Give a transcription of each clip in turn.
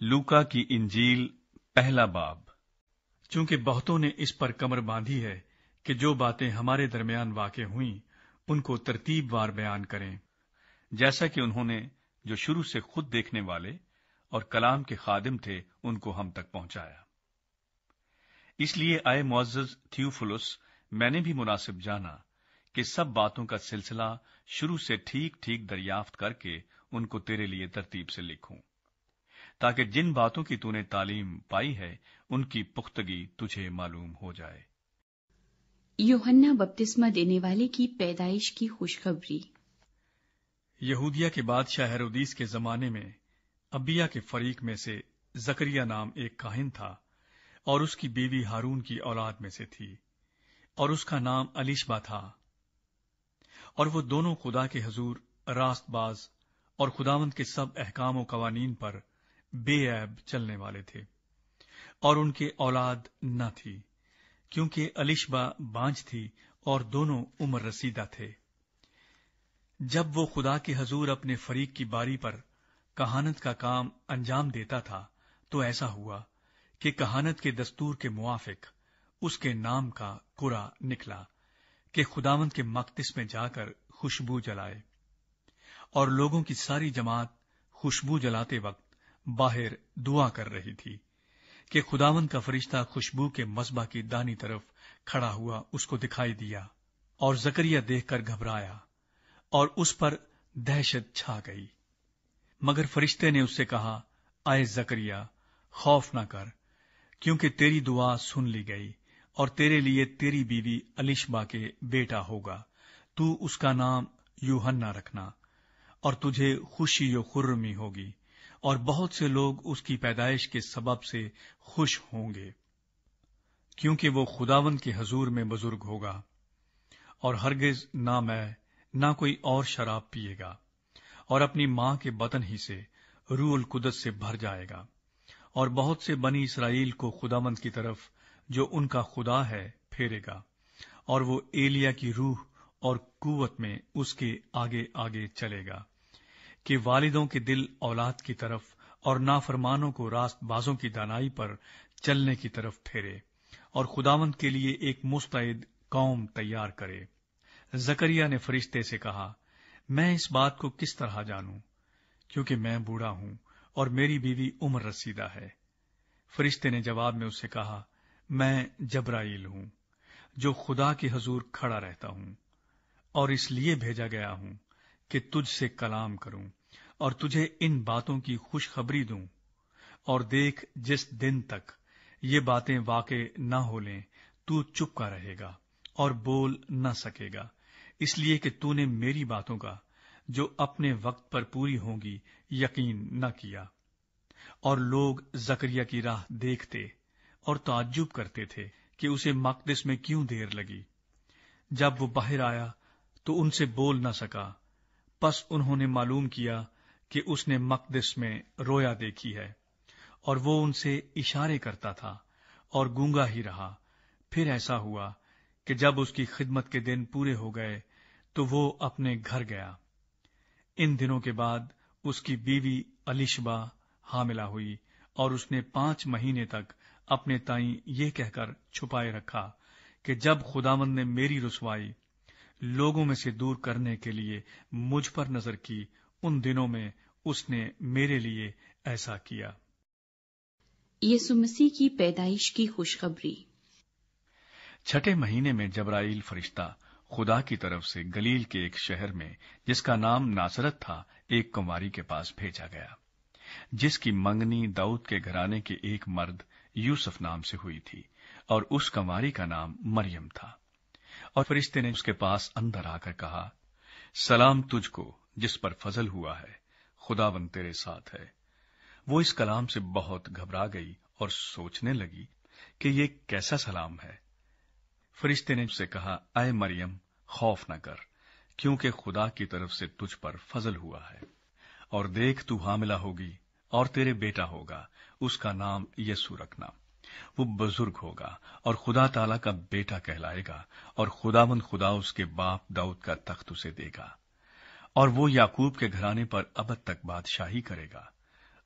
لوکا کی انجیل پہلا باب۔ چونکہ بہتوں نے اس پر کمر باندھی ہے کہ جو باتیں ہمارے درمیان واقع ہوئیں ان کو ترتیب وار بیان کریں، جیسا کہ انہوں نے جو شروع سے خود دیکھنے والے اور کلام کے خادم تھے ان کو ہم تک پہنچایا۔ اس لیے اے معزز تھیوفلس، میں نے بھی مناسب جانا کہ سب باتوں کا سلسلہ شروع سے ٹھیک ٹھیک دریافت کر کے ان کو تیرے لیے ترتیب سے لکھوں، تاکہ جن باتوں کی تو نے تعلیم پائی ہے ان کی پختگی تجھے معلوم ہو جائے۔ یوحنا بپتسمہ دینے والے کی پیدائش کی خوشخبری۔ یہودیہ کے بادشاہ ہیرودیس کے زمانے میں ابیہ کے فریق میں سے زکریا نام ایک کاہن تھا، اور اس کی بیوی ہارون کی اولاد میں سے تھی، اور اس کا نام الیشبا تھا، اور وہ دونوں خدا کے حضور راست باز اور خداوند کے سب احکام و قوانین پر بے عیب چلنے والے تھے، اور ان کے اولاد نہ تھی، کیونکہ الیشبا بانجھ تھی اور دونوں عمر رسیدہ تھے۔ جب وہ خدا کے حضور اپنے فریق کی باری پر کہانت کا کام انجام دیتا تھا تو ایسا ہوا کہ کہانت کے دستور کے موافق اس کے نام کا قرعہ نکلا کہ خداوند کے مقدس میں جا کر خوشبو جلائے، اور لوگوں کی ساری جماعت خوشبو جلاتے وقت باہر دعا کر رہی تھی کہ خداوند کا فرشتہ خوشبو کے مذبح کی دانی طرف کھڑا ہوا اس کو دکھائی دیا، اور زکریا دیکھ کر گھبرایا اور اس پر دہشت چھا گئی۔ مگر فرشتے نے اس سے کہا، اے زکریا، خوف نہ کر، کیونکہ تیری دعا سن لی گئی، اور تیرے لیے تیری بیوی الیشبا کے بیٹا ہوگا، تو اس کا نام یوحنا رکھنا، اور تجھے خوشی و خرمی ہوگی، اور بہت سے لوگ اس کی پیدائش کے سبب سے خوش ہوں گے، کیونکہ وہ خداوند کے حضور میں بزرگ ہوگا، اور ہرگز نہ میں نہ کوئی اور شراب پیے گا، اور اپنی ماں کے بطن ہی سے روح القدس سے بھر جائے گا، اور بہت سے بنی اسرائیل کو خداوند کی طرف جو ان کا خدا ہے پھیرے گا، اور وہ ایلیا کی روح اور قوت میں اس کے آگے آگے چلے گا، کہ والدوں کے دل اولاد کی طرف اور نافرمانوں کو راست بازوں کی دانائی پر چلنے کی طرف پھیرے، اور خداوند کے لیے ایک مستعد قوم تیار کرے۔ زکریا نے فرشتے سے کہا، میں اس بات کو کس طرح جانوں، کیونکہ میں بوڑھا ہوں اور میری بیوی عمر رسیدہ ہے؟ فرشتے نے جواب میں اس سے کہا، میں جبرائیل ہوں، جو خدا کے حضور کھڑا رہتا ہوں، اور اس لیے بھیجا گیا ہوں کہ تجھ سے کلام کروں اور تجھے ان باتوں کی خوشخبری دوں۔ اور دیکھ، جس دن تک یہ باتیں واقع نہ ہو لیں تو چپ کا رہے گا اور بول نہ سکے گا، اس لیے کہ تو نے میری باتوں کا جو اپنے وقت پر پوری ہوں گی یقین نہ کیا۔ اور لوگ زکریا کی راہ دیکھتے اور تعجب کرتے تھے کہ اسے مقدس میں کیوں دیر لگی۔ جب وہ باہر آیا تو ان سے بول نہ سکا، پس انہوں نے معلوم کیا کہ اس نے مقدس میں رویا دیکھی ہے، اور وہ ان سے اشارے کرتا تھا اور گونگا ہی رہا۔ پھر ایسا ہوا کہ جب اس کی خدمت کے دن پورے ہو گئے تو وہ اپنے گھر گیا۔ ان دنوں کے بعد اس کی بیوی الیشبا حاملہ ہوئی، اور اس نے 5 مہینے تک اپنے تائیں یہ کہہ کر چھپائے رکھا کہ جب خداوند نے میری رسوائی لوگوں میں سے دور کرنے کے لیے مجھ پر نظر کی، ان دنوں میں اس نے میرے لیے ایسا کیا۔ یسوع مسیح کی پیدائش کی خوشخبری۔ چھٹے مہینے میں جبرائیل فرشتہ خدا کی طرف سے گلیل کے ایک شہر میں جس کا نام ناصرت تھا ایک کنواری کے پاس بھیجا گیا، جس کی منگنی داؤد کے گھرانے کے ایک مرد یوسف نام سے ہوئی تھی، اور اس کنواری کا نام مریم تھا۔ اور فرشتے نے اس کے پاس اندر آ کر کہا، سلام تجھ کو جس پر فضل ہوا ہے، خداوند تیرے ساتھ ہے۔ وہ اس کلام سے بہت گھبرا گئی اور سوچنے لگی کہ یہ کیسا سلام ہے۔ فرشتے نے اس سے کہا، اے مریم، خوف نہ کر، کیونکہ خدا کی طرف سے تجھ پر فضل ہوا ہے، اور دیکھ تو حاملہ ہوگی اور تیرے بیٹا ہوگا، اس کا نام یسوع رکھنا۔ وہ بزرگ ہوگا اور خدا تعالیٰ کا بیٹا کہلائے گا، اور خداوند خدا اس کے باپ داؤد کا تخت اسے دے گا، اور وہ یعقوب کے گھرانے پر ابد تک بادشاہی کرے گا،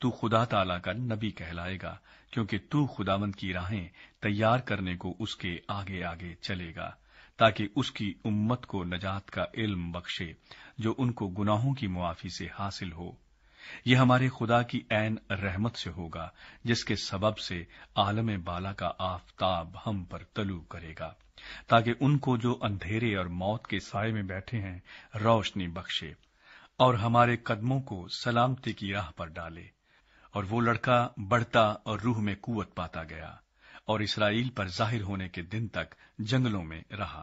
تو خدا تعالی کا نبی کہلائے گا، کیونکہ تو خداوند کی راہیں تیار کرنے کو اس کے آگے آگے چلے گا، تاکہ اس کی امت کو نجات کا علم بخشے جو ان کو گناہوں کی معافی سے حاصل ہو۔ یہ ہمارے خدا کی عین رحمت سے ہوگا، جس کے سبب سے عالم بالا کا آفتاب ہم پر طلوع کرے گا، تاکہ ان کو جو اندھیرے اور موت کے سائے میں بیٹھے ہیں روشنی بخشے، اور ہمارے قدموں کو سلامتی کی راہ پر ڈالے۔ اور وہ لڑکا بڑھتا اور روح میں قوت پاتا گیا، اور اسرائیل پر ظاہر ہونے کے دن تک جنگلوں میں رہا۔